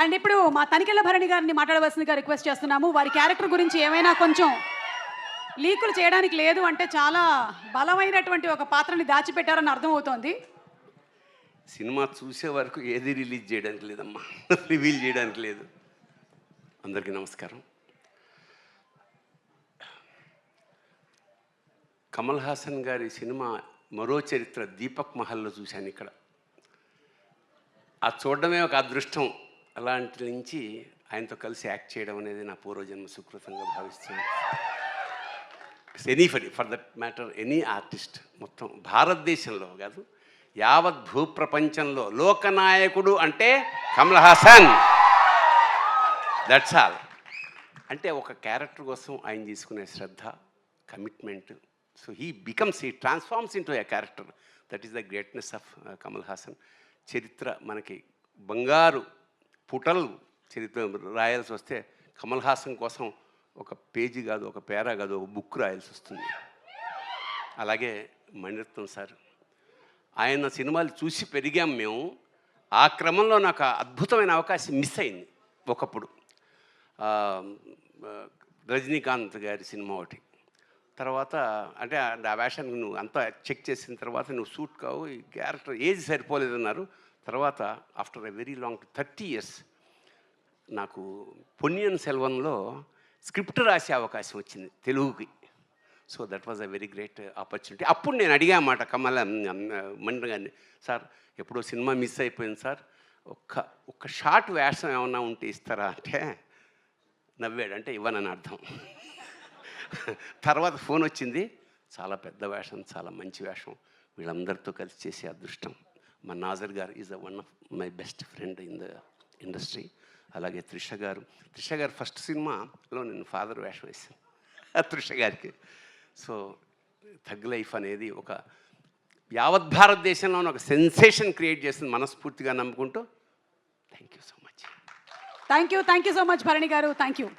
And ఇప్పుడు మా తనికెళ్ళ భరణి గారిని మాట్లాడవలసిందిగా రిక్వెస్ట్ చేస్తున్నాము. వారి క్యారెక్టర్ గురించి ఏమైనా కొంచెం లీకులు చేయడానికి లేదు అంటే చాలా బలమైనటువంటి ఒక పాత్రని దాచిపెట్టారని అర్థమవుతోంది. సినిమా చూసే వరకు ఏది రిలీజ్ చేయడానికి లేదమ్మా, రివీల్ చేయడానికి లేదు. అందరికీ నమస్కారం. కమల్ హాసన్ గారి సినిమా మరో చరిత్ర దీపక్ మహల్లో చూశాను ఇక్కడ. అది చూడడమే ఒక అదృష్టం. అలాంటి నుంచి ఆయనతో కలిసి యాక్ట్ చేయడం అనేది నా పూర్వజన్మ సుకృతంగా భావిస్తున్నాను. For that matter any artist మొత్తం భారతదేశంలో కాదు, యావత్ భూప్రపంచంలో లోకనాయకుడు అంటే కమల్ హాసన్. That's all. అంటే ఒక క్యారెక్టర్ కోసం ఆయన తీసుకునే శ్రద్ధ, commitment. So he transforms into a character. That is the greatness of Kamal Haasan. చరిత్ర మనకి బంగారు పుటలు చరిత్ర రాయాల్సి వస్తే కమల్ హాసన్ కోసం ఒక పేజీ కాదు, ఒక పేరా కాదు, ఒక బుక్ రాయాల్సి వస్తుంది. అలాగే మణిరత్నం సార్, ఆయన సినిమాలు చూసి పెరిగాం మేము. ఆ క్రమంలో నాకు అద్భుతమైన అవకాశం మిస్ అయింది ఒకప్పుడు. రజనీకాంత్ గారి సినిమా ఒకటి. తర్వాత అంటే ఆ వేషానికి నువ్వు అంతా చెక్ చేసిన తర్వాత నువ్వు సూట్ కావు, ఈ క్యారెక్టర్ ఏజ్ సరిపోలేదన్నారు. తర్వాత after a very long 30 years నాకు పొన్నియిన్ సెల్వన్లో స్క్రిప్ట్ రాసే అవకాశం వచ్చింది తెలుగుకి. So that was a very great opportunity. అప్పుడు నేను అడిగామాట మణి గారిని, సార్ ఎప్పుడో సినిమా మిస్ అయిపోయింది సార్, ఒక్క షార్ట్ వేషం ఏమన్నా ఉంటే ఇస్తారా అంటే నవ్వాడు. అంటే ఇవ్వనని అర్థం. తర్వాత ఫోన్ వచ్చింది, చాలా పెద్ద వేషం, చాలా మంచి వేషం, వీళ్ళందరితో కలిసి చేసే అదృష్టం. మా నాజర్ గారు is one of my best friend in the industry. అలాగే త్రిష గారు ఫస్ట్ సినిమాలో నేను ఫాదర్ వేషం వేసాను త్రిష గారికి. సో థగ్ లైఫ్ అనేది ఒక యావత్ భారతదేశంలోనే ఒక సెన్సేషన్ క్రియేట్ చేస్తుంది మనస్ఫూర్తిగా నమ్ముకుంటూ. Thank you so much. Thank you so much Bharani గారు. Thank you.